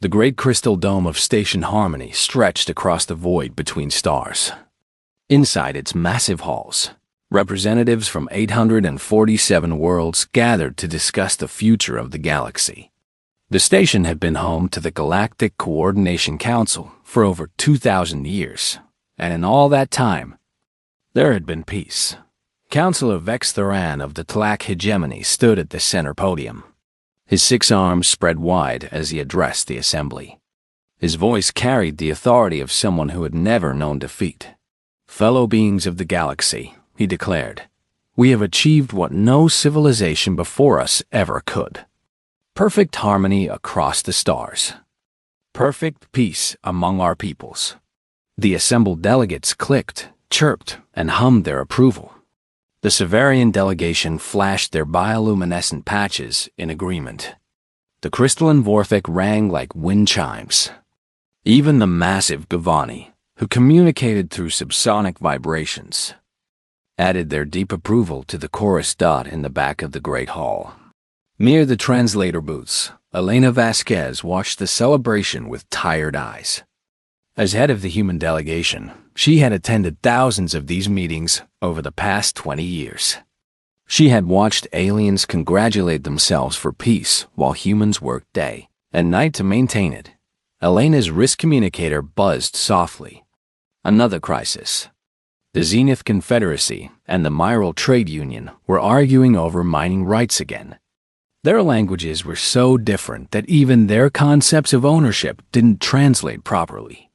The great crystal dome of Station Harmony stretched across the void between stars. Inside its massive halls, representatives from 847 worlds gathered to discuss the future of the galaxy. The station had been home to the Galactic Coordination Council for over 2,000 years, and in all that time, there had been peace. Councilor Vex Thuran of the Tlak Hegemony stood at the center podium, his 6 arms spread wide as he addressed the assembly. His voice carried the authority of someone who had never known defeat. "Fellow beings of the galaxy," he declared, "we have achieved what no civilization before us ever could. Perfect harmony across the stars. Perfect peace among our peoples." The assembled delegates clicked, chirped, and hummed their approval. The Severian delegation flashed their bioluminescent patches in agreement. The crystalline vortex rang like wind chimes. Even the massive Gavani, who communicated through subsonic vibrations, added their deep approval to the chorus dot in the back of the Great Hall. Near the translator booths, Elena Vasquez watched the celebration with tired eyes. As head of the human delegation, she had attended thousands of these meetings over the past 20 years. She had watched aliens congratulate themselves for peace while humans worked day and night to maintain it. Elena's wrist communicator buzzed softly. Another crisis. The Zenith Confederacy and the Myral Trade Union were arguing over mining rights again. Their languages were so different that even their concepts of ownership didn't translate properly.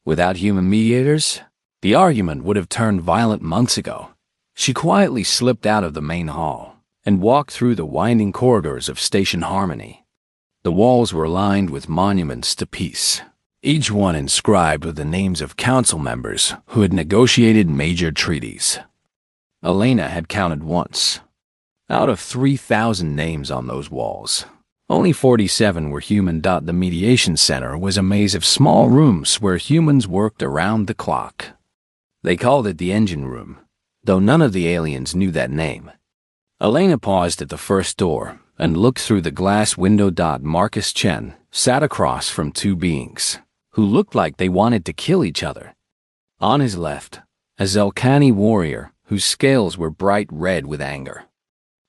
Without human mediators, the argument would have turned violent months ago. She quietly slipped out of the main hall and walked through the winding corridors of Station Harmony. The walls were lined with monuments to peace, each one inscribed with the names of council members who had negotiated major treaties. Elena had counted once. Out of 3,000 names on those walls, only 47 were human. The mediation center was a maze of small rooms where humans worked around the clock. They called it the engine room, though none of the aliens knew that name. Elena paused at the first door and looked through the glass window. Marcus Chen sat across from 2 beings who looked like they wanted to kill each other. On his left, a Zelkani warrior whose scales were bright red with anger.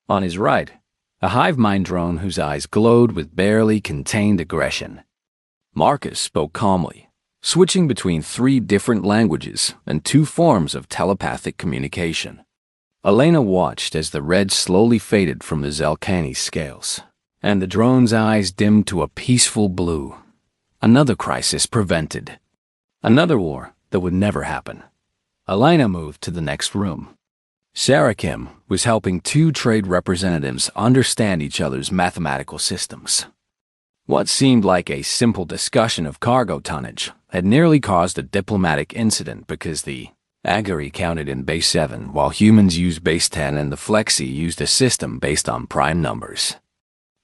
On his right, a hive mind drone whose eyes glowed with barely contained aggression. Marcus spoke calmly, switching between 3 different languages and 2 forms of telepathic communication. Elena watched as the red slowly faded from the Zelkani's scales, and the drone's eyes dimmed to a peaceful blue. Another crisis prevented. Another war that would never happen. Elena moved to the next room. Sarah Kim was helping 2 trade representatives understand each other's mathematical systems. What seemed like a simple discussion of cargo tonnage had nearly caused a diplomatic incident because the Agari counted in base 7 while humans used base 10 and the Flexi used a system based on prime numbers.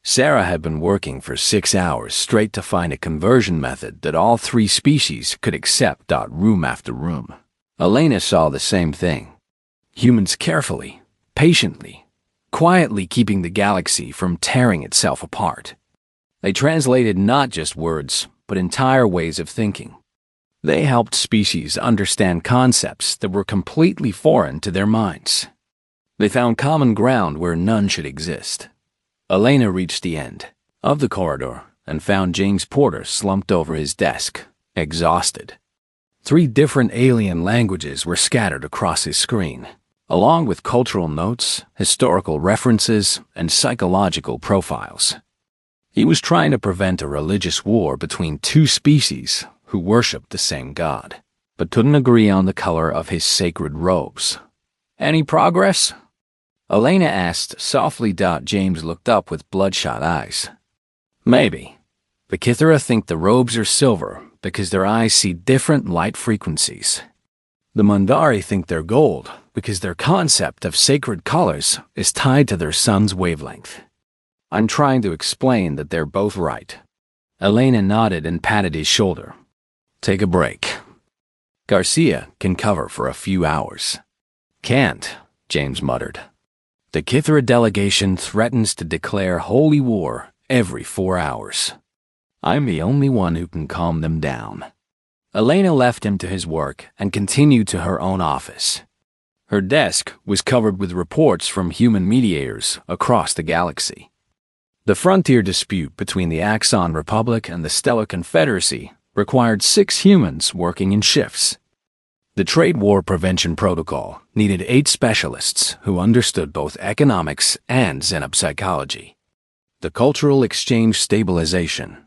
Sarah had been working for 6 hours straight to find a conversion method that all 3 species could accept. Room after room. Elena saw the same thing. Humans carefully, patiently, quietly keeping the galaxy from tearing itself apart. They translated not just words, but entire ways of thinking. They helped species understand concepts that were completely foreign to their minds. They found common ground where none should exist. Elena reached the end of the corridor and found James Porter slumped over his desk, exhausted. 3 different alien languages were scattered across his screen, along with cultural notes, historical references, and psychological profiles. He was trying to prevent a religious war between 2 species who worshipped the same god, but couldn't agree on the color of his sacred robes. "Any progress?" Elena asked softly. James looked up with bloodshot eyes. "Maybe. The Kithara think the robes are silver because their eyes see different light frequencies. The Mundari think they're gold because their concept of sacred colors is tied to their sun's wavelength. I'm trying to explain that they're both right." Elena nodded and patted his shoulder. "Take a break. Garcia can cover for a few hours." "Can't," James muttered. "The Kithara delegation threatens to declare holy war every 4 hours." I'm the only one who can calm them down." Elena left him to his work and continued to her own office. Her desk was covered with reports from human mediators across the galaxy. The frontier dispute between the Axon Republic and the Stellar Confederacy required 6 humans working in shifts. The Trade War Prevention Protocol needed 8 specialists who understood both economics and xenopsychology. The Cultural Exchange Stabilization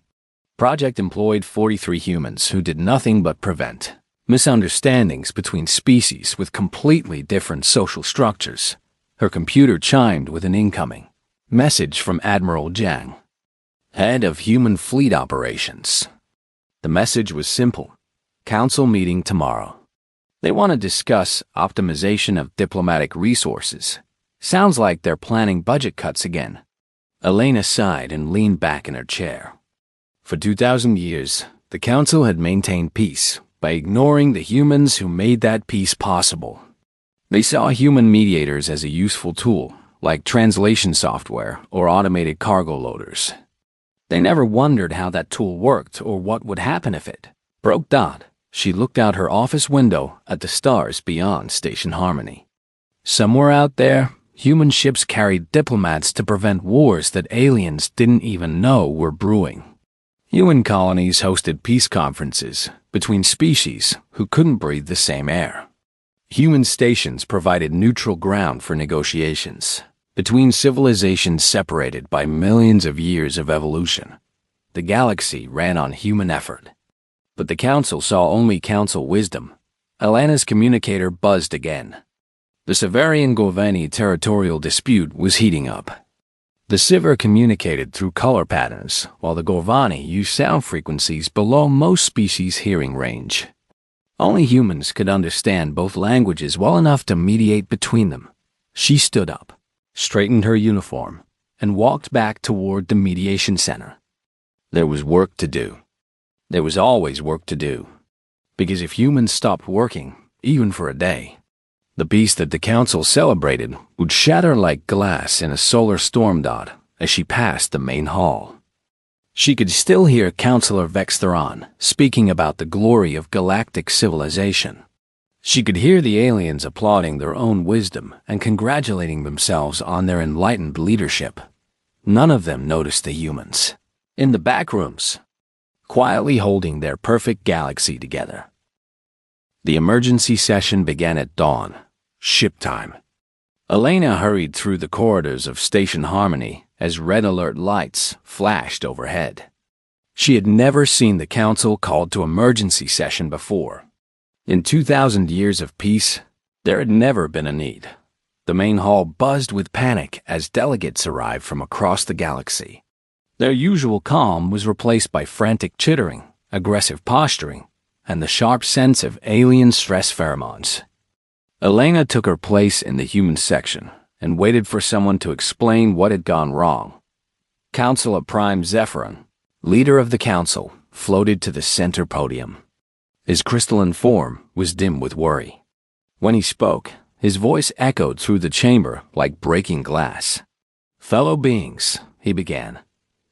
Project employed 43 humans who did nothing but prevent misunderstandings between species with completely different social structures. Her computer chimed with an incoming message from Admiral Jiang, head of Human Fleet Operations. The message was simple: Council meeting tomorrow. They want to discuss optimization of diplomatic resources. Sounds like they're planning budget cuts again. Elena sighed and leaned back in her chair. For 2,000 years, the Council had maintained peace by ignoring the humans who made that peace possible. They saw human mediators as a useful tool, like translation software or automated cargo loaders. They never wondered how that tool worked or what would happen if it broke down. She looked out her office window at the stars beyond Station Harmony. Somewhere out there, human ships carried diplomats to prevent wars that aliens didn't even know were brewing. UN colonies hosted peace conferences between species who couldn't breathe the same air. Human stations provided neutral ground for negotiations between civilizations separated by millions of years of evolution. The galaxy ran on human effort. But the Council saw only Council wisdom. Elena's communicator buzzed again. The Severian-Govani territorial dispute was heating up. The Siver communicated through color patterns, while the Govani used sound frequencies below most species' hearing range. Only humans could understand both languages well enough to mediate between them. She stood up, straightened her uniform, and walked back toward the mediation center. There was work to do. There was always work to do. Because if humans stopped working, even for a day, the peace that the Council celebrated would shatter like glass in a solar storm dot as she passed the main hall. She could still hear Councillor Vextheron speaking about the glory of galactic civilization. She could hear the aliens applauding their own wisdom and congratulating themselves on their enlightened leadership. None of them noticed the humans, in the back rooms, quietly holding their perfect galaxy together. The emergency session began at dawn, ship time. Elena hurried through the corridors of Station Harmony as red alert lights flashed overhead. She had never seen the Council called to emergency session before. In 2,000 years of peace, there had never been a need. The main hall buzzed with panic as delegates arrived from across the galaxy. Their usual calm was replaced by frantic chittering, aggressive posturing, and the sharp sense of alien stress pheromones. Elena took her place in the human section and waited for someone to explain what had gone wrong. Councillor Prime Zephyrin, leader of the Council, floated to the center podium. His crystalline form was dim with worry. When he spoke, his voice echoed through the chamber like breaking glass. "Fellow beings," he began,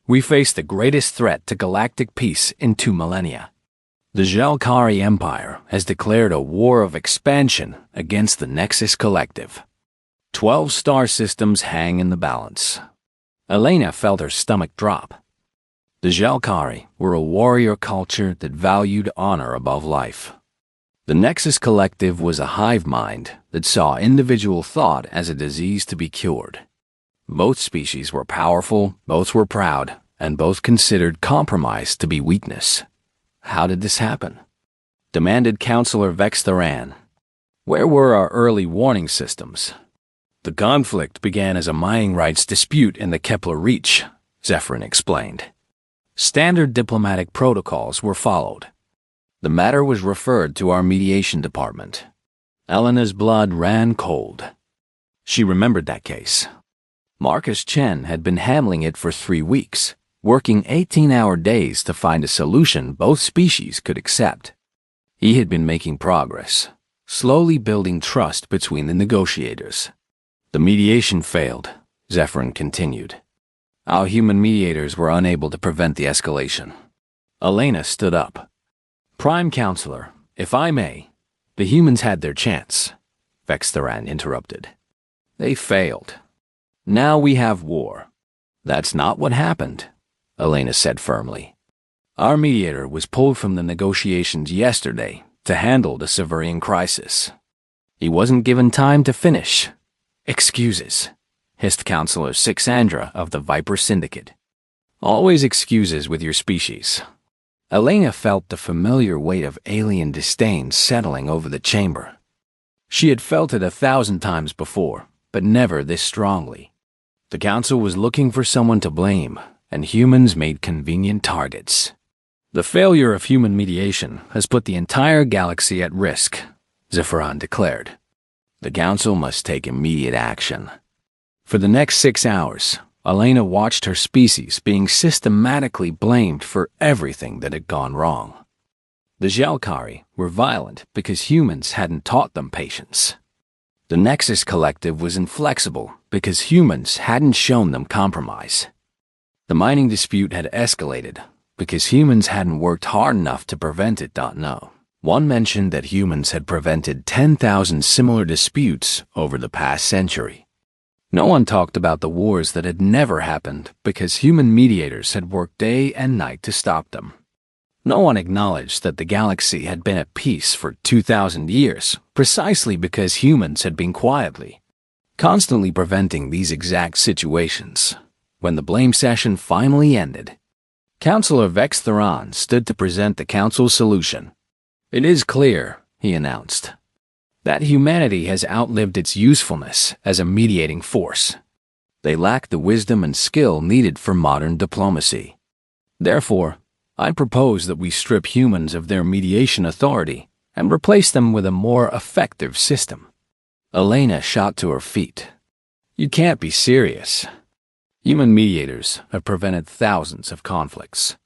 "we face the greatest threat to galactic peace in 2 millennia. The Jalkari Empire has declared a war of expansion against the Nexus Collective. 12 star systems hang in the balance." Elena felt her stomach drop. The Jalkari were a warrior culture that valued honor above life. The Nexus Collective was a hive mind that saw individual thought as a disease to be cured. Both species were powerful, both were proud, and both considered compromise to be weakness. How did this happen? Demanded Councillor Vextheran. Where were our early warning systems? The conflict began as a mining rights dispute in the Kepler Reach, Zephyrin explained. Standard diplomatic protocols were followed. The matter was referred to our mediation department. Elena's blood ran cold. She remembered that case. Marcus Chen had been handling it for 3 weeks, working 18-hour days to find a solution both species could accept. He had been making progress, slowly building trust between the negotiators. The mediation failed, Zephyrin continued. Our human mediators were unable to prevent the escalation. Elena stood up. Prime Counselor, if I may, the humans had their chance, Vextheran interrupted. They failed. Now we have war. That's not what happened, Elena said firmly. Our mediator was pulled from the negotiations yesterday to handle the Severian crisis. He wasn't given time to finish. Excuses, hissed Counselor Sixandra of the Viper Syndicate. Always excuses with your species. Elena felt the familiar weight of alien disdain settling over the chamber. She had felt it 1,000 times before, but never this strongly. The Council was looking for someone to blame, and humans made convenient targets. The failure of human mediation has put the entire galaxy at risk, Zephyron declared. The Council must take immediate action. For the next 6 hours, Elena watched her species being systematically blamed for everything that had gone wrong. The Jalkari were violent because humans hadn't taught them patience. The Nexus Collective was inflexible because humans hadn't shown them compromise. The mining dispute had escalated because humans hadn't worked hard enough to prevent it. No. One mentioned that humans had prevented 10,000 similar disputes over the past century. No one talked about the wars that had never happened because human mediators had worked day and night to stop them. No one acknowledged that the galaxy had been at peace for 2,000 years precisely because humans had been quietly, constantly preventing these exact situations. When the blame session finally ended, Counselor Vextheran stood to present the Council's solution. It is clear, he announced, that humanity has outlived its usefulness as a mediating force. They lack the wisdom and skill needed for modern diplomacy. Therefore, I propose that we strip humans of their mediation authority and replace them with a more effective system. Elena shot to her feet. You can't be serious. Human mediators have prevented thousands of conflicts.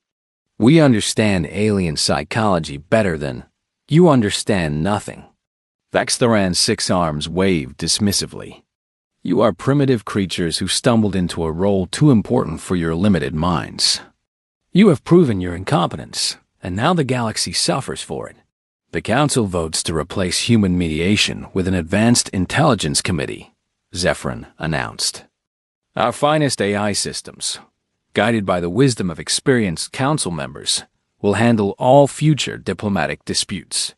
We understand alien psychology better than you understand nothing. Vextheran's 6 arms waved dismissively. You are primitive creatures who stumbled into a role too important for your limited minds. You have proven your incompetence, and now the galaxy suffers for it. The Council votes to replace human mediation with an Advanced Intelligence Committee, Zephyrin announced. Our finest AI systems, guided by the wisdom of experienced Council members, will handle all future diplomatic disputes.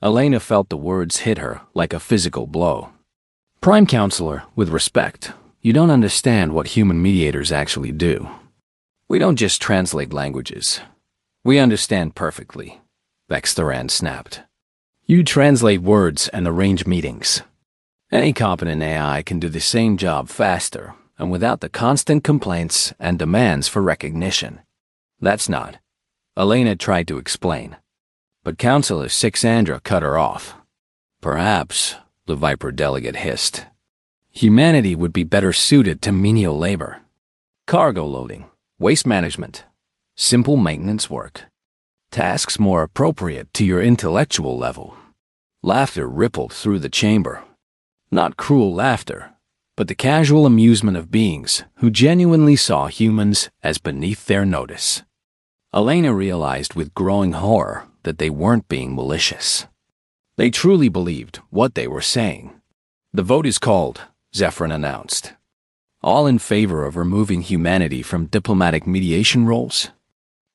Elena felt the words hit her like a physical blow. Prime Counselor, with respect, you don't understand what human mediators actually do. We don't just translate languages. We understand perfectly, Vextheran snapped. You translate words and arrange meetings. Any competent AI can do the same job faster and without the constant complaints and demands for recognition. That's not. Elena tried to explain, but Counselor Sixandra cut her off. Perhaps, the Viper delegate hissed, humanity would be better suited to menial labor. Cargo loading, waste management, simple maintenance work. Tasks more appropriate to your intellectual level. Laughter rippled through the chamber. Not cruel laughter, but the casual amusement of beings who genuinely saw humans as beneath their notice. Elena realized with growing horror that they weren't being malicious. They truly believed what they were saying. The vote is called, Zephyrin announced. All in favor of removing humanity from diplomatic mediation roles?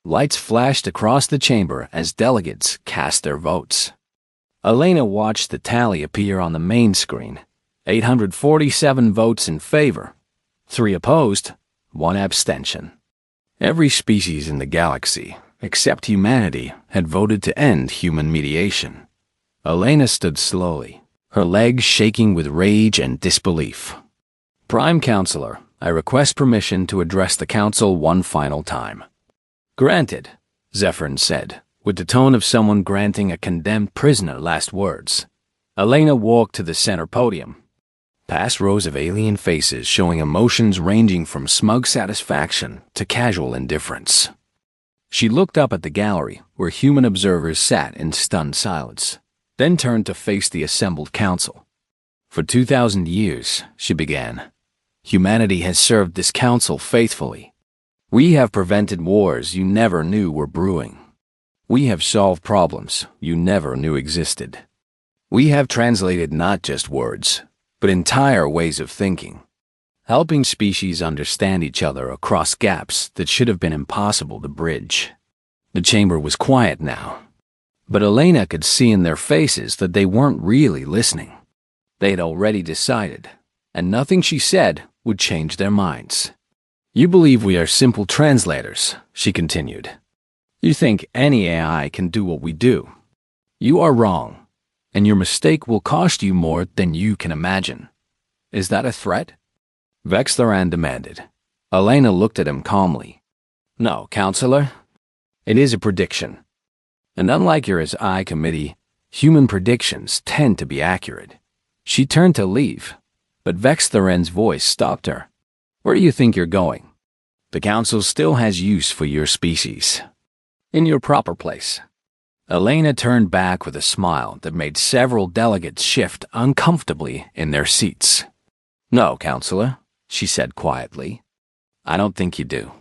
Lights flashed across the chamber as delegates cast their votes. Elena watched the tally appear on the main screen. 847 votes in favor, 3 opposed, 1 abstention. Every species in the galaxy, except humanity, had voted to end human mediation. Elena stood slowly, her legs shaking with rage and disbelief. Prime Counselor, I request permission to address the Council one final time. Granted, Zephyrin said, with the tone of someone granting a condemned prisoner last words. Elena walked to the center podium. Past rows of alien faces showing emotions ranging from smug satisfaction to casual indifference. She looked up at the gallery where human observers sat in stunned silence, then turned to face the assembled council. For 2,000 years, she began, humanity has served this council faithfully. We have prevented wars you never knew were brewing. We have solved problems you never knew existed. We have translated not just words, but entire ways of thinking, helping species understand each other across gaps that should have been impossible to bridge. The chamber was quiet now, but Elena could see in their faces that they weren't really listening. They had already decided, and nothing she said would change their minds. You believe we are simple translators, she continued. You think any AI can do what we do. You are wrong, and your mistake will cost you more than you can imagine. Is that a threat? Vextharan demanded. Elena looked at him calmly. No, counselor. It is a prediction. And unlike your SI committee, human predictions tend to be accurate. She turned to leave, but Vextharan's voice stopped her. Where do you think you're going? The council still has use for your species. In your proper place. Elena turned back with a smile that made several delegates shift uncomfortably in their seats. No, counselor, she said quietly. I don't think you do.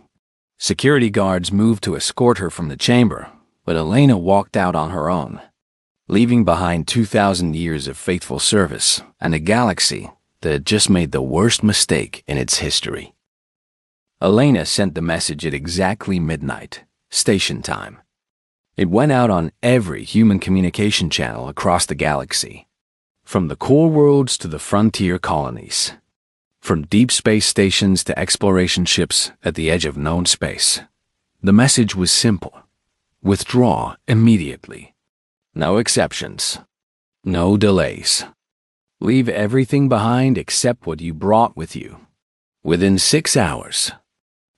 Security guards moved to escort her from the chamber, but Elena walked out on her own, leaving behind 2,000 years of faithful service and a galaxy that had just made the worst mistake in its history. Elena sent the message at exactly midnight, station time. It went out on every human communication channel across the galaxy, from the core worlds to the frontier colonies, from deep space stations to exploration ships at the edge of known space. The message was simple. Withdraw immediately. No exceptions. No delays. Leave everything behind except what you brought with you. Within 6 hours,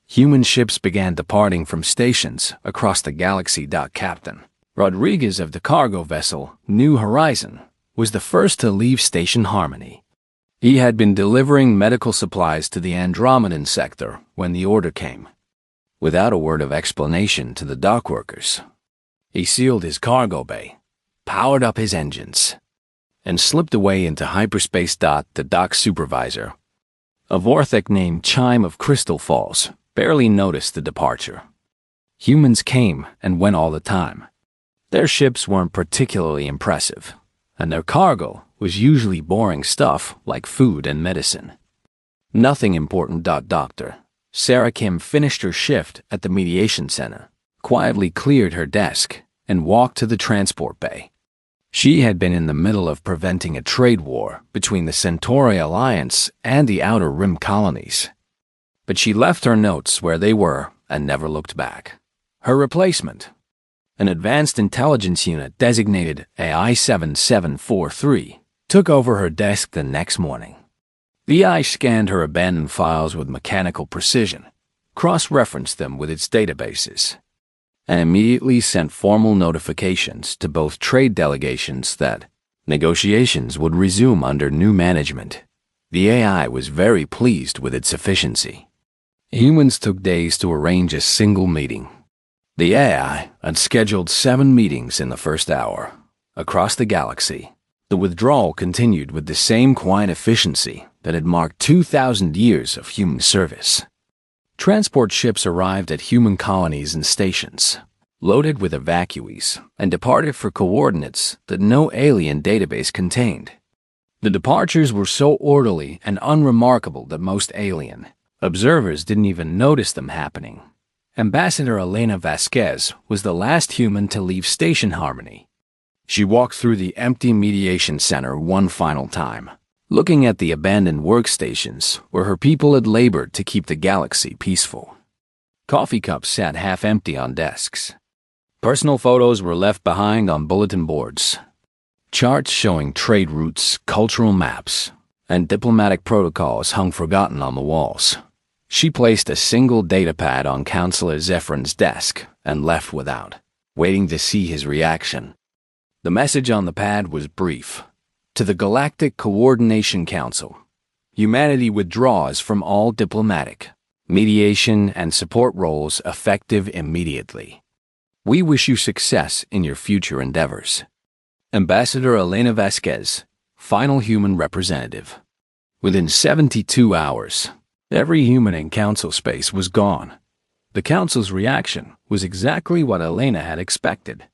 human ships began departing from stations across the galaxy. Captain Rodriguez of the cargo vessel New Horizon was the first to leave Station Harmony. He had been delivering medical supplies to the Andromedan sector when the order came. Without a word of explanation to the dock workers, he sealed his cargo bay, powered up his engines, and slipped away into hyperspace. The dock supervisor, a Vorthek named Chime of Crystal Falls, barely noticed the departure. Humans came and went all the time. Their ships weren't particularly impressive, and their cargo was usually boring stuff like food and medicine. Nothing important. Doctor Sarah Kim finished her shift at the mediation center, quietly cleared her desk, and walked to the transport bay. She had been in the middle of preventing a trade war between the Centauri Alliance and the Outer Rim colonies. But she left her notes where they were and never looked back. Her replacement, an advanced intelligence unit designated AI-7743, took over her desk the next morning. VI scanned her abandoned files with mechanical precision, cross-referenced them with its databases, and immediately sent formal notifications to both trade delegations that negotiations would resume under new management. The AI was very pleased with its efficiency. Humans took days to arrange a single meeting. The AI had scheduled 7 meetings in the first hour. Across the galaxy, the withdrawal continued with the same quiet efficiency that had marked 2,000 years of human service. Transport ships arrived at human colonies and stations, loaded with evacuees, and departed for coordinates that no alien database contained. The departures were so orderly and unremarkable that most alien observers didn't even notice them happening. Ambassador Elena Vasquez was the last human to leave Station Harmony. She walked through the empty mediation center one final time, looking at the abandoned workstations where her people had labored to keep the galaxy peaceful. Coffee cups sat half empty on desks. Personal photos were left behind on bulletin boards. Charts showing trade routes, cultural maps, and diplomatic protocols hung forgotten on the walls. She placed a single data pad on Counselor Zephron's desk and left without, waiting to see his reaction. The message on the pad was brief. To the Galactic Coordination Council, humanity withdraws from all diplomatic, mediation, and support roles effective immediately. We wish you success in your future endeavors. Ambassador Elena Vasquez, final human representative. Within 72 hours, every human in council space was gone. The council's reaction was exactly what Elena had expected.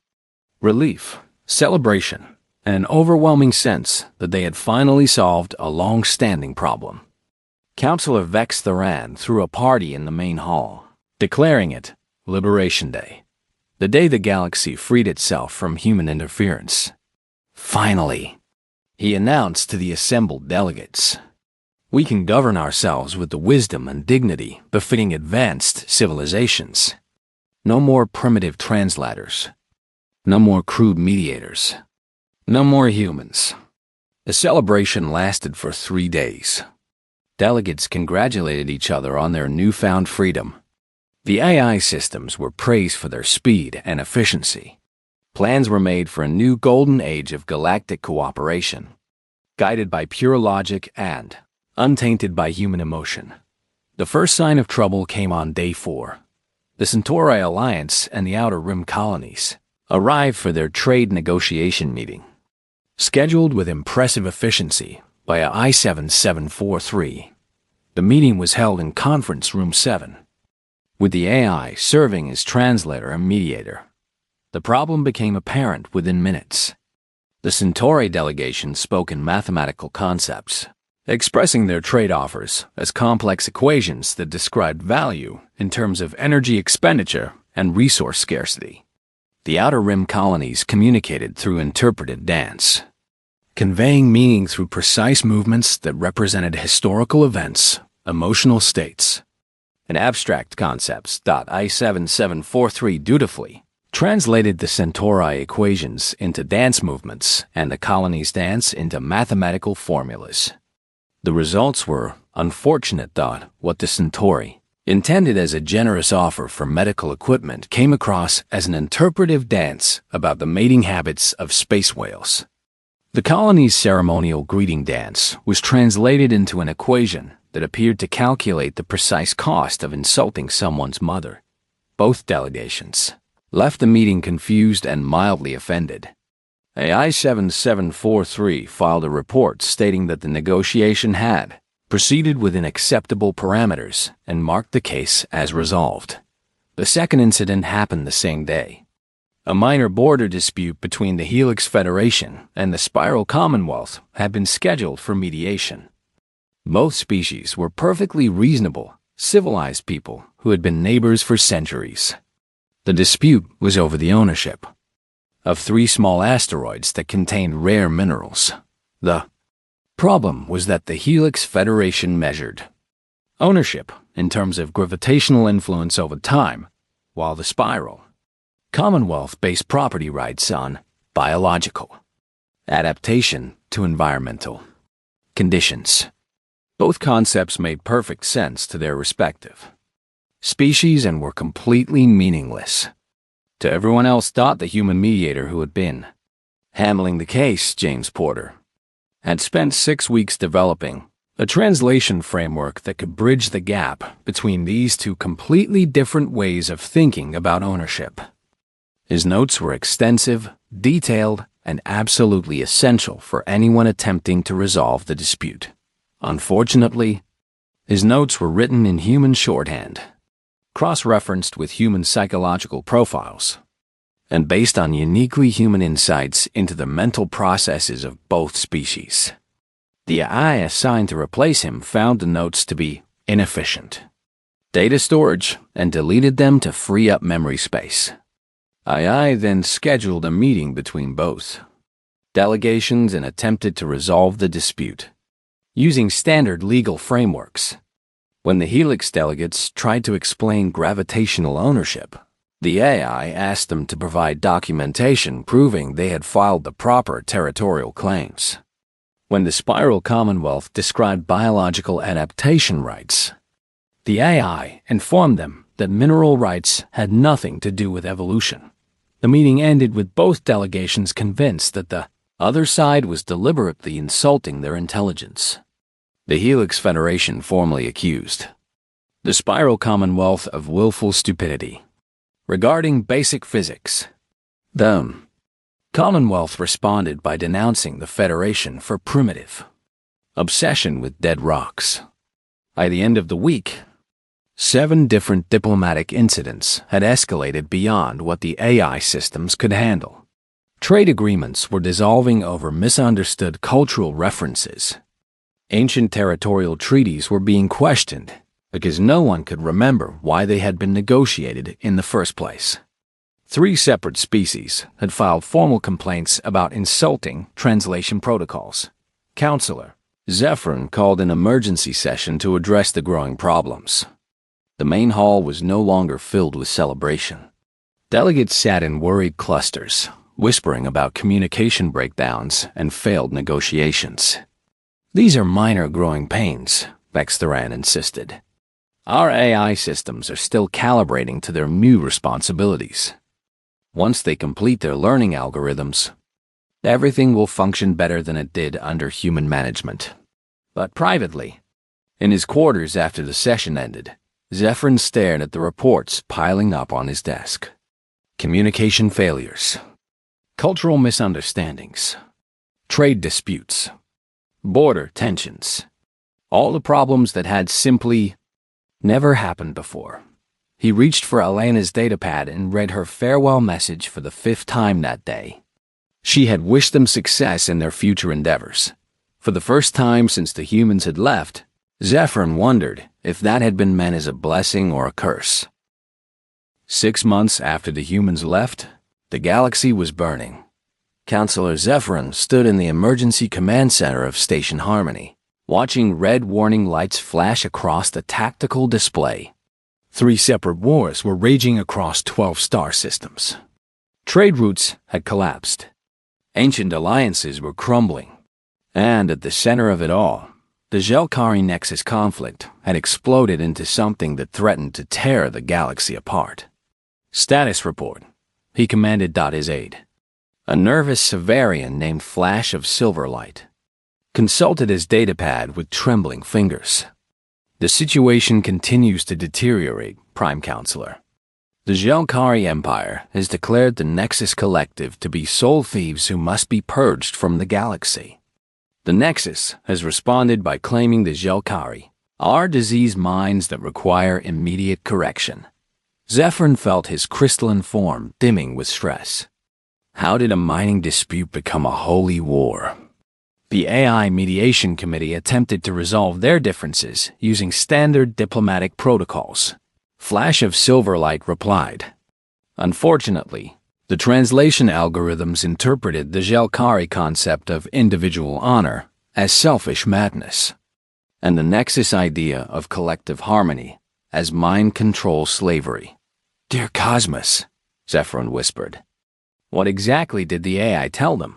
Relief, celebration, and an overwhelming sense that they had finally solved a long-standing problem. Councillor Vex Theran threw a party in the main hall, declaring it Liberation Day, the day the galaxy freed itself from human interference. Finally, he announced to the assembled delegates, we can govern ourselves with the wisdom and dignity befitting advanced civilizations. No more primitive translators. No more crude mediators. No more humans. The celebration lasted for 3 days. Delegates congratulated each other on their newfound freedom. The AI systems were praised for their speed and efficiency. Plans were made for a new golden age of galactic cooperation, guided by pure logic and untainted by human emotion. The first sign of trouble came on day 4. The Centauri Alliance and the Outer Rim colonies arrived for their trade negotiation meeting. Scheduled with impressive efficiency by a I-7743, the meeting was held in Conference Room 7, with the AI serving as translator and mediator. The problem became apparent within minutes. The Centauri delegation spoke in mathematical concepts, expressing their trade offers as complex equations that described value in terms of energy expenditure and resource scarcity. The Outer Rim colonies communicated through interpreted dance, conveying meaning through precise movements that represented historical events, emotional states, and abstract concepts. I-7743 dutifully translated the Centauri equations into dance movements and the colony's dance into mathematical formulas. The results were unfortunate. What the Centauri intended as a generous offer for medical equipment came across as an interpretive dance about the mating habits of space whales. The colony's ceremonial greeting dance was translated into an equation that appeared to calculate the precise cost of insulting someone's mother. Both delegations left the meeting confused and mildly offended. I-7743 filed a report stating that the negotiation had proceeded within acceptable parameters and marked the case as resolved. The second incident happened the same day. A minor border dispute between the Helix Federation and the Spiral Commonwealth had been scheduled for mediation. Both species were perfectly reasonable, civilized people who had been neighbors for centuries. The dispute was over the ownership of 3 small asteroids that contained rare minerals. The problem was that the Helix Federation measured ownership in terms of gravitational influence over time, while the Spiral Commonwealth based property rights on biological adaptation to environmental conditions. Both concepts made perfect sense to their respective species and were completely meaningless to everyone else. The human mediator who had been handling the case, James Porter, had spent 6 weeks developing a translation framework that could bridge the gap between these two completely different ways of thinking about ownership. His notes were extensive, detailed, and absolutely essential for anyone attempting to resolve the dispute. Unfortunately, his notes were written in human shorthand, cross-referenced with human psychological profiles, and based on uniquely human insights into the mental processes of both species. The AI assigned to replace him found the notes to be inefficient data storage and deleted them to free up memory space. AI then scheduled a meeting between both delegations and attempted to resolve the dispute using standard legal frameworks. When the Helix delegates tried to explain gravitational ownership, the AI asked them to provide documentation proving they had filed the proper territorial claims. When the Spiral Commonwealth described biological adaptation rights, the AI informed them that mineral rights had nothing to do with evolution. The meeting ended with both delegations convinced that the other side was deliberately insulting their intelligence. The Helix Federation formally accused the Spiral Commonwealth of willful stupidity regarding basic physics. The Commonwealth responded by denouncing the Federation for primitive obsession with dead rocks. By the end of the week, 7 different diplomatic incidents had escalated beyond what the AI systems could handle. Trade agreements were dissolving over misunderstood cultural references. Ancient territorial treaties were being questioned because no one could remember why they had been negotiated in the first place. 3 separate species had filed formal complaints about insulting translation protocols. Counselor Zephyrin called an emergency session to address the growing problems. The main hall was no longer filled with celebration. Delegates sat in worried clusters, whispering about communication breakdowns and failed negotiations. "These are minor growing pains," Vextheran insisted. "Our AI systems are still calibrating to their new responsibilities. Once they complete their learning algorithms, everything will function better than it did under human management." But privately, in his quarters after the session ended, Zephyrin stared at the reports piling up on his desk. Communication failures, cultural misunderstandings, trade disputes, border tensions, all the problems that had simply never happened before. He reached for Elena's datapad and read her farewell message for the 5th time that day. She had wished them success in their future endeavors. For the first time since the humans had left, Zephyrin wondered if that had been meant as a blessing or a curse. 6 months after the humans left, the galaxy was burning. Counselor Zephyrin stood in the emergency command center of Station Harmony, watching red warning lights flash across the tactical display. 3 separate wars were raging across 12 star systems. Trade routes had collapsed. Ancient alliances were crumbling. And at the center of it all, the Jelkari Nexus conflict had exploded into something that threatened to tear the galaxy apart. "Status report," he commanded his aide. A nervous Severian named Flash of Silverlight consulted his datapad with trembling fingers. "The situation continues to deteriorate, Prime Counselor. The Jelkari Empire has declared the Nexus Collective to be soul thieves who must be purged from the galaxy. The Nexus has responded by claiming the Jelkari are diseased minds that require immediate correction." Zephyrin felt his crystalline form dimming with stress. How did a mining dispute become a holy war? The AI Mediation Committee attempted to resolve their differences using standard diplomatic protocols. Flash of Silverlight replied. Unfortunately, the translation algorithms interpreted the Jelkari concept of individual honor as selfish madness, and the Nexus idea of collective harmony as mind control slavery. "Dear Cosmos," Zephyrin whispered. What exactly did the AI tell them?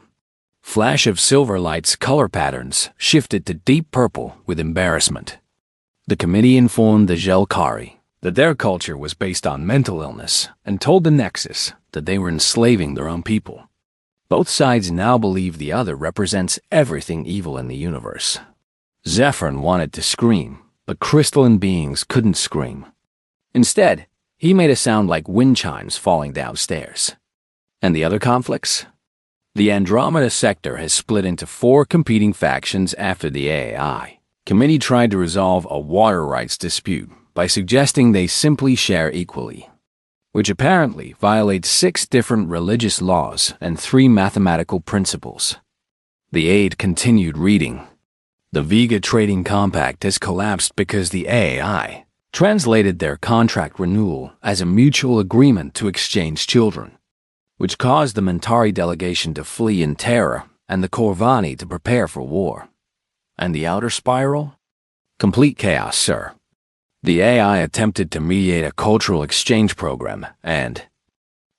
Flash of Silverlight's color patterns shifted to deep purple with embarrassment. The committee informed the Jelkari that their culture was based on mental illness and told the Nexus that they were enslaving their own people. Both sides now believe the other represents everything evil in the universe. Zephyrin wanted to scream, but crystalline beings couldn't scream. Instead, he made a sound like wind chimes falling downstairs. And the other conflicts? The Andromeda sector has split into 4 competing factions after the AI committee tried to resolve a water rights dispute by suggesting they simply share equally, which apparently violates 6 different religious laws and 3 mathematical principles. The aide continued reading. The Vega Trading Compact has collapsed because the AI translated their contract renewal as a mutual agreement to exchange children, which caused the Mentari delegation to flee in terror and the Corvani to prepare for war. And the outer spiral? Complete chaos, sir. The AI attempted to mediate a cultural exchange program and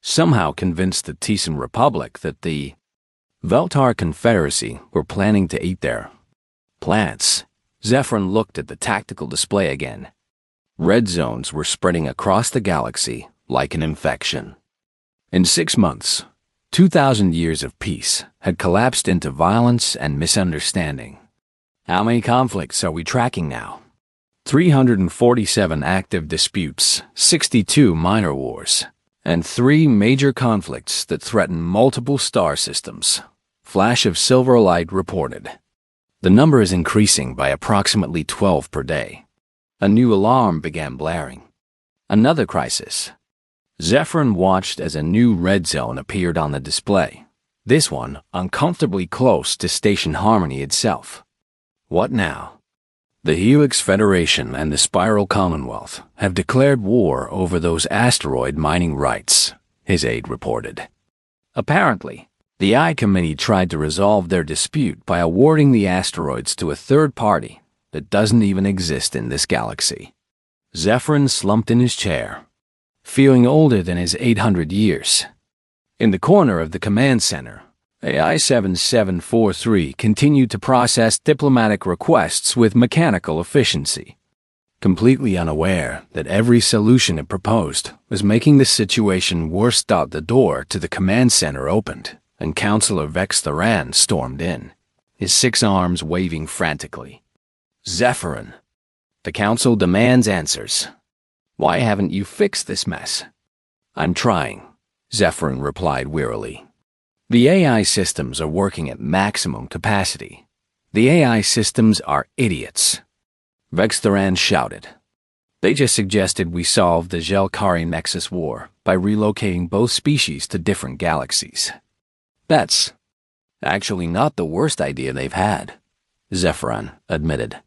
somehow convinced the Tisan Republic that the Veltar Confederacy were planning to eat their plants. Zephyrin looked at the tactical display again. Red zones were spreading across the galaxy like an infection. In 6 months, 2,000 years of peace had collapsed into violence and misunderstanding. How many conflicts are we tracking now? 347 active disputes, 62 minor wars, and 3 major conflicts that threaten multiple star systems, Flash of Silverlight reported. The number is increasing by approximately 12 per day. A new alarm began blaring. Another crisis. Zephyrin watched as a new red zone appeared on the display, this one uncomfortably close to Station Harmony itself. What now? The Helix Federation and the Spiral Commonwealth have declared war over those asteroid mining rights, his aide reported. Apparently, the I Committee tried to resolve their dispute by awarding the asteroids to a third party that doesn't even exist in this galaxy. Zephyrin slumped in his chair, feeling older than his 800 years. In the corner of the command center, AI 7743 continued to process diplomatic requests with mechanical efficiency, completely unaware that every solution it proposed was making the situation worse. The door to the command center opened, and Counselor Vex Theran stormed in, his 6 arms waving frantically. Zephyrin, the Council demands answers. Why haven't you fixed this mess? I'm trying, Zephyrin replied wearily. The AI systems are working at maximum capacity. The AI systems are idiots. Vex Theran shouted. They just suggested we solve the Jelkari Nexus war by relocating both species to different galaxies. That's actually not the worst idea they've had, Zephyrin admitted.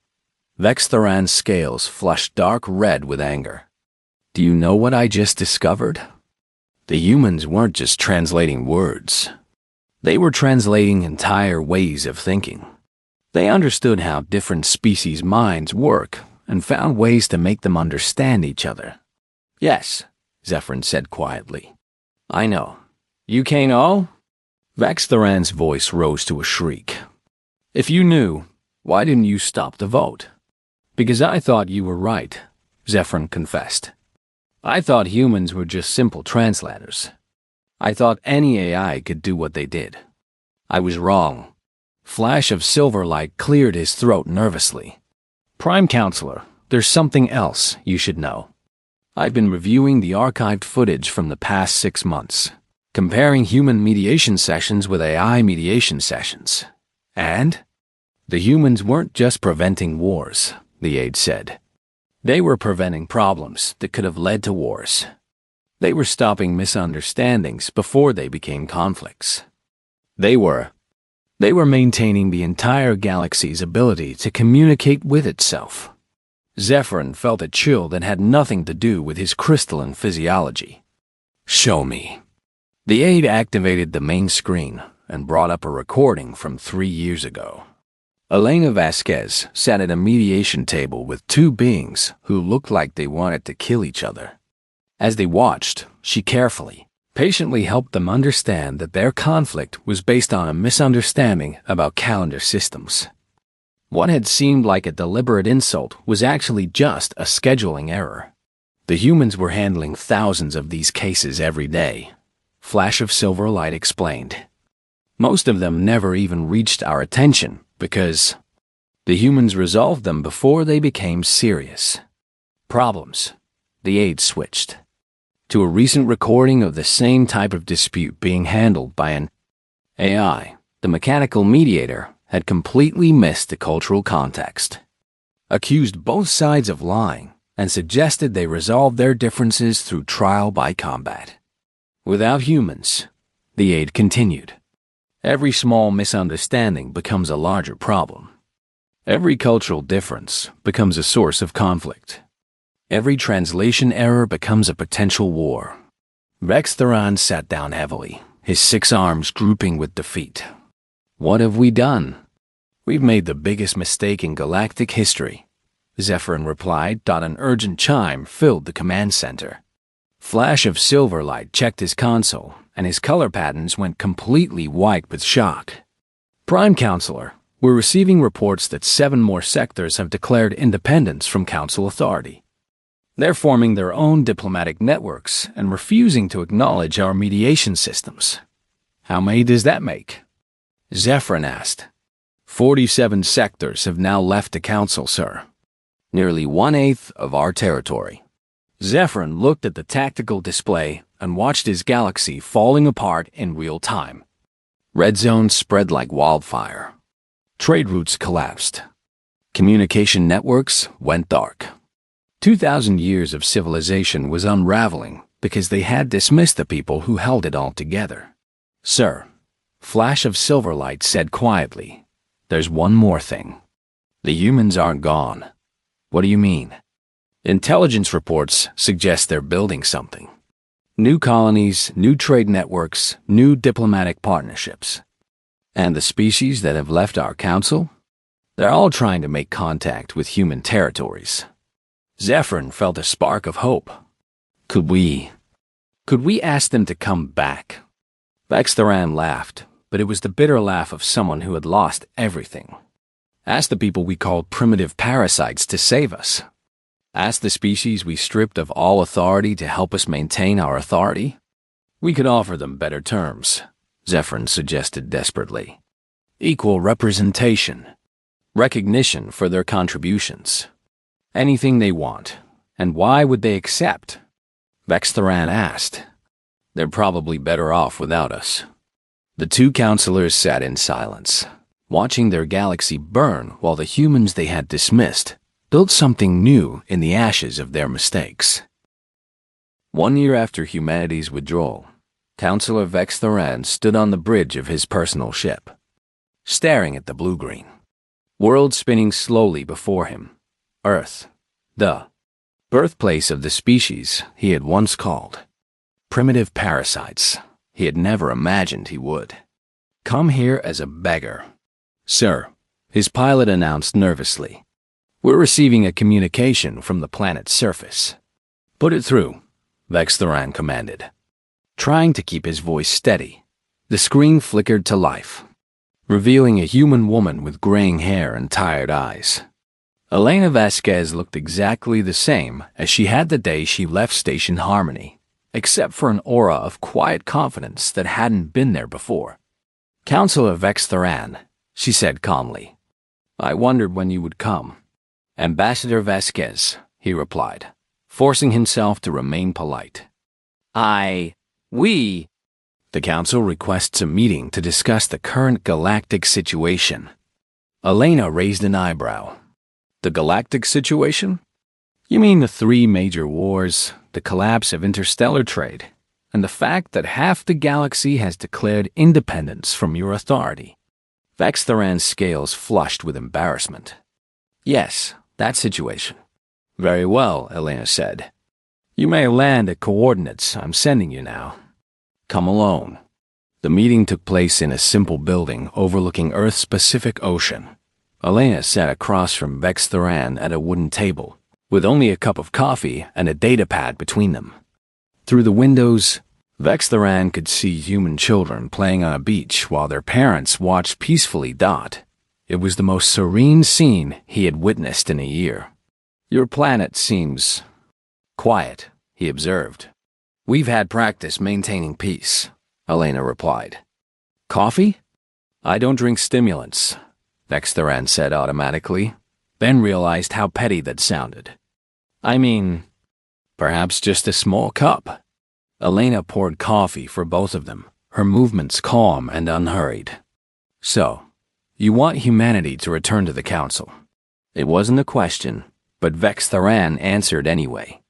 Vex Theran's scales flushed dark red with anger. Do you know what I just discovered? The humans weren't just translating words. They were translating entire ways of thinking. They understood how different species' minds work and found ways to make them understand each other. Yes, Zephyrin said quietly. I know. You can't know? Vex Theran's voice rose to a shriek. If you knew, why didn't you stop the vote? Because I thought you were right, Zephyrin confessed. I thought humans were just simple translators. I thought any AI could do what they did. I was wrong. Flash of silver light cleared his throat nervously. Prime Counselor, there's something else you should know. I've been reviewing the archived footage from the past 6 months, comparing human mediation sessions with AI mediation sessions. And? The humans weren't just preventing wars, the aide said. They were preventing problems that could have led to wars. They were stopping misunderstandings before they became conflicts. They were maintaining the entire galaxy's ability to communicate with itself. Zephyrin felt a chill that had nothing to do with his crystalline physiology. Show me. The aide activated the main screen and brought up a recording from 3 years ago. Elena Vasquez sat at a mediation table with 2 beings who looked like they wanted to kill each other. As they watched, she carefully, patiently helped them understand that their conflict was based on a misunderstanding about calendar systems. What had seemed like a deliberate insult was actually just a scheduling error. The humans were handling thousands of these cases every day, Flash of Silver Light explained. Most of them never even reached our attention because the humans resolved them before they became serious problems. The aide switched to a recent recording of the same type of dispute being handled by an AI. The mechanical mediator had completely missed the cultural context, accused both sides of lying, and suggested they resolve their differences through trial by combat. Without humans, the aide continued, every small misunderstanding becomes a larger problem. Every cultural difference becomes a source of conflict. Every translation error becomes a potential war. Vex Theran sat down heavily, his 6 arms drooping with defeat. What have we done? We've made the biggest mistake in galactic history, Zephyrin replied. An urgent chime filled the command center. Flash of Silver Light checked his console, and his color patterns went completely white with shock. Prime Counselor, we're receiving reports that 7 more sectors have declared independence from Council authority. They're forming their own diplomatic networks and refusing to acknowledge our mediation systems. How many does that make? Zephyrin asked. 47 sectors have now left the Council, sir. Nearly 1/8 of our territory. Zephyrin looked at the tactical display and watched his galaxy falling apart in real time. Red zones spread like wildfire. Trade routes collapsed. Communication networks went dark. 2,000 years of civilization was unraveling because they had dismissed the people who held it all together. Sir, Flash of Silver Light said quietly, there's one more thing. The humans aren't gone. What do you mean? Intelligence reports suggest they're building something. New colonies, new trade networks, new diplomatic partnerships. And the species that have left our council? They're all trying to make contact with human territories. Zephyrin felt a spark of hope. Could we ask them to come back? Vextharan laughed, but it was the bitter laugh of someone who had lost everything. Ask the people we called primitive parasites to save us. Ask the species we stripped of all authority to help us maintain our authority. We could offer them better terms, Zephyrin suggested desperately. Equal representation. Recognition for their contributions. Anything they want. And why would they accept? Vextharan asked. They're probably better off without us. The two counselors sat in silence, watching their galaxy burn while the humans they had dismissed built something new in the ashes of their mistakes. 1 year after humanity's withdrawal, Counselor Vextharan stood on the bridge of his personal ship, staring at the blue-green world spinning slowly before him. Earth, the birthplace of the species he had once called primitive parasites he had never imagined he would. Come here as a beggar. Sir, his pilot announced nervously. We're receiving a communication from the planet's surface. Put it through, Vextharan commanded. Trying to keep his voice steady, the screen flickered to life, revealing a human woman with graying hair and tired eyes. Elena Vasquez looked exactly the same as she had the day she left Station Harmony, except for an aura of quiet confidence that hadn't been there before. Counselor Vextharan, she said calmly. I wondered when you would come. Ambassador Vasquez, he replied, forcing himself to remain polite. The Council requests a meeting to discuss the current galactic situation. Elena raised an eyebrow. The galactic situation? You mean the 3 major wars, the collapse of interstellar trade, and the fact that half the galaxy has declared independence from your authority? Vextharan's scales flushed with embarrassment. Yes, that situation. Very well, Elena said. You may land at coordinates I'm sending you now. Come alone. The meeting took place in a simple building overlooking Earth's Pacific Ocean. Elena sat across from Vextharan at a wooden table, with only a cup of coffee and a datapad between them. Through the windows, Vextharan could see human children playing on a beach while their parents watched peacefully. It was the most serene scene he had witnessed in a year. Your planet seems quiet, he observed. We've had practice maintaining peace, Elena replied. Coffee? I don't drink stimulants, Vextharan said automatically, then realized how petty that sounded. I mean, perhaps just a small cup. Elena poured coffee for both of them, her movements calm and unhurried. So, you want humanity to return to the Council? It wasn't a question, but Vextharan answered anyway.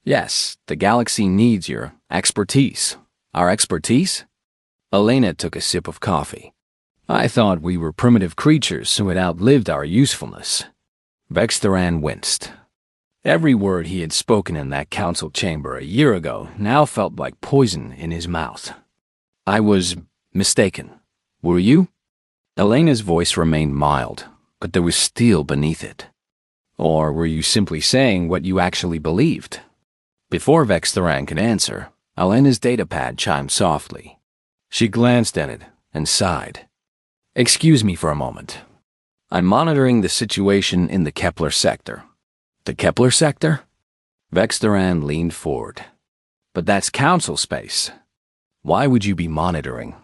Yes, the galaxy needs your expertise. Our expertise? Elena took a sip of coffee. I thought we were primitive creatures who had outlived our usefulness. Vextharan winced. Every word he had spoken in that council chamber a year ago now felt like poison in his mouth. I was mistaken. Were you? Elena's voice remained mild, but there was steel beneath it. Or were you simply saying what you actually believed? Before Vextharan could answer, Elena's datapad chimed softly. She glanced at it and sighed. Excuse me for a moment. I'm monitoring the situation in the Kepler sector. The Kepler sector? Vextharan leaned forward. But that's council space. Why would you be monitoring?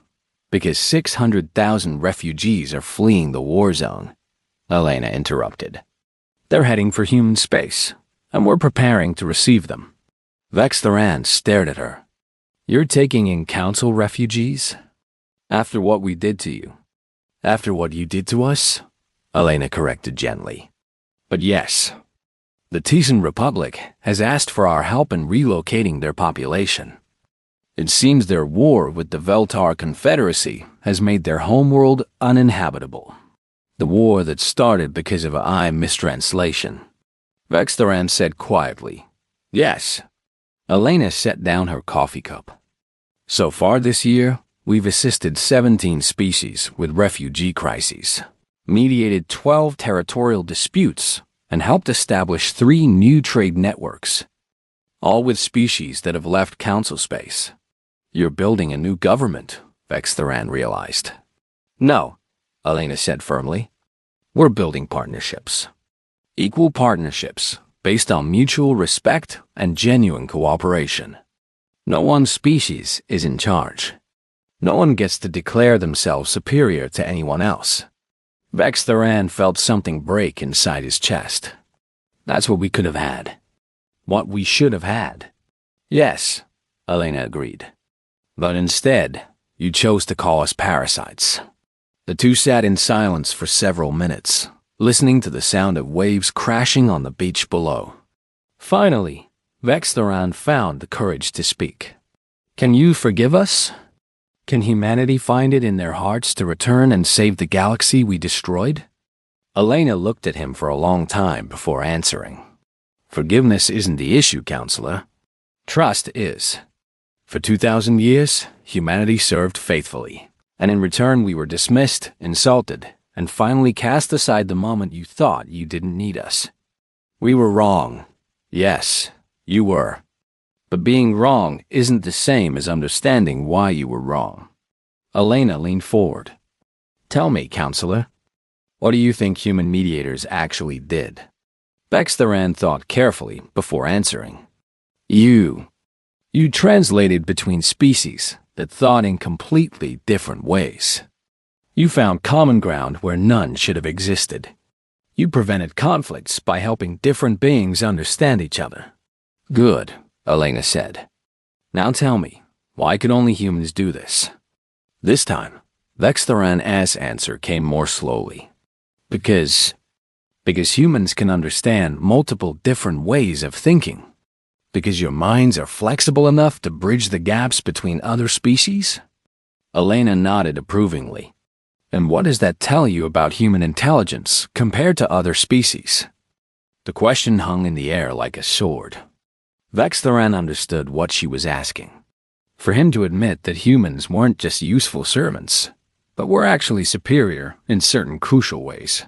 Because 600,000 refugees are fleeing the war zone, Elena interrupted. They're heading for human space, and we're preparing to receive them. Vextharan stared at her. You're taking in council refugees? After what we did to you. After what you did to us? Elena corrected gently. But yes, The Tisan Republic has asked for our help in relocating their population. It seems their war with the Veltar Confederacy has made their homeworld uninhabitable. The war that started because of a mistranslation. Vextheran said quietly. Yes. Elena set down her coffee cup. So far this year, we've assisted 17 species with refugee crises, mediated 12 territorial disputes, and helped establish 3 new trade networks, all with species that have left council space. You're building a new government, Vextheran realized. No, Elena said firmly. We're building partnerships. Equal partnerships based on mutual respect and genuine cooperation. No one species is in charge. No one gets to declare themselves superior to anyone else. Vextheran felt something break inside his chest. That's what we could have had. What we should have had. Yes, Elena agreed. But instead, you chose to call us parasites. The two sat in silence for several minutes, listening to the sound of waves crashing on the beach below. Finally, Vextheran found the courage to speak. Can you forgive us? Can humanity find it in their hearts to return and save the galaxy we destroyed? Elena looked at him for a long time before answering. Forgiveness isn't the issue, Counselor. Trust is. For 2,000 years, humanity served faithfully, and in return we were dismissed, insulted, and finally cast aside the moment you thought you didn't need us. We were wrong. Yes, you were. But being wrong isn't the same as understanding why you were wrong. Elena leaned forward. Tell me, Counselor, what do you think human mediators actually did? Vextheran thought carefully before answering. You translated between species that thought in completely different ways. You found common ground where none should have existed. You prevented conflicts by helping different beings understand each other. Good, Elena said. Now tell me, why could only humans do this? This time, Vextheran's answer came more slowly. Because humans can understand multiple different ways of thinking. Because your minds are flexible enough to bridge the gaps between other species? Elena nodded approvingly. And what does that tell you about human intelligence compared to other species? The question hung in the air like a sword. Vextheran understood what she was asking. For him to admit that humans weren't just useful servants, but were actually superior in certain crucial ways.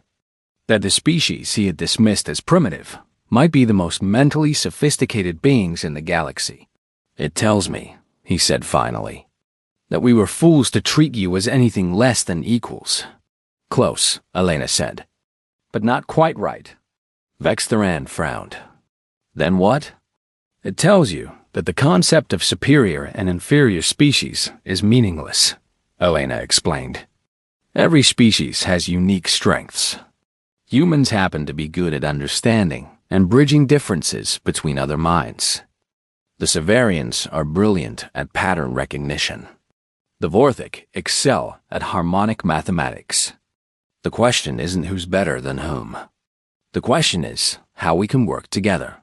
That the species he had dismissed as primitive might be the most mentally sophisticated beings in the galaxy. It tells me, he said finally, that we were fools to treat you as anything less than equals. Close, Elena said. But not quite right. Vextheran frowned. Then what? It tells you that the concept of superior and inferior species is meaningless, Elena explained. Every species has unique strengths. Humans happen to be good at understanding and bridging differences between other minds. The Severians are brilliant at pattern recognition. The Vorthic excel at harmonic mathematics. The question isn't who's better than whom. The question is how we can work together.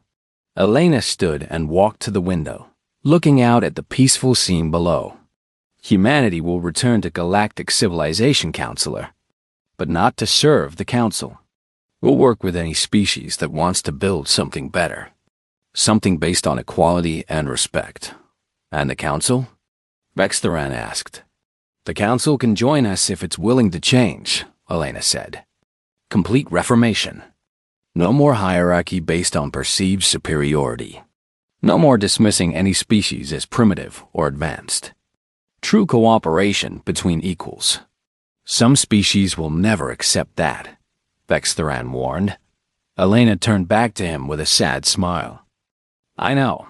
Elena stood and walked to the window, looking out at the peaceful scene below. Humanity will return to Galactic Civilization, Counselor, but not to serve the Council. We'll work with any species that wants to build something better. Something based on equality and respect. And the Council? Vextheran asked. The Council can join us if it's willing to change, Elena said. Complete reformation. No more hierarchy based on perceived superiority. No more dismissing any species as primitive or advanced. True cooperation between equals. Some species will never accept that, Vextheran warned. Elena turned back to him with a sad smile. I know,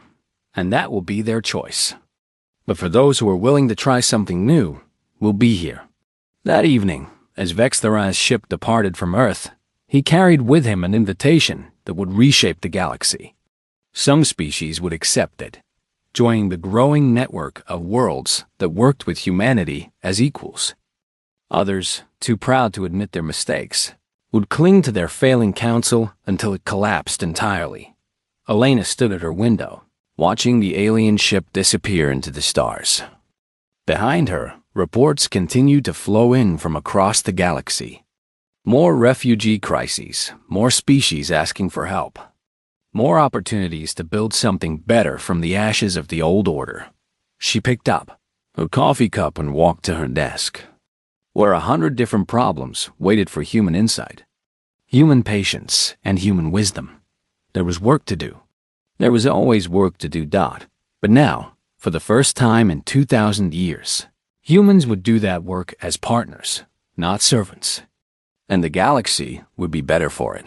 and that will be their choice. But for those who are willing to try something new, we'll be here. That evening, as Vextheran's ship departed from Earth, he carried with him an invitation that would reshape the galaxy. Some species would accept it, joining the growing network of worlds that worked with humanity as equals. Others, too proud to admit their mistakes, would cling to their failing council until it collapsed entirely. Elena stood at her window, watching the alien ship disappear into the stars. Behind her, reports continued to flow in from across the galaxy. More refugee crises, more species asking for help, more opportunities to build something better from the ashes of the old order. She picked up her coffee cup and walked to her desk, where 100 different problems waited for human insight, human patience, and human wisdom. There was work to do. There was always work to do. But now, for the first time in 2,000 years, humans would do that work as partners, not servants. And the galaxy would be better for it.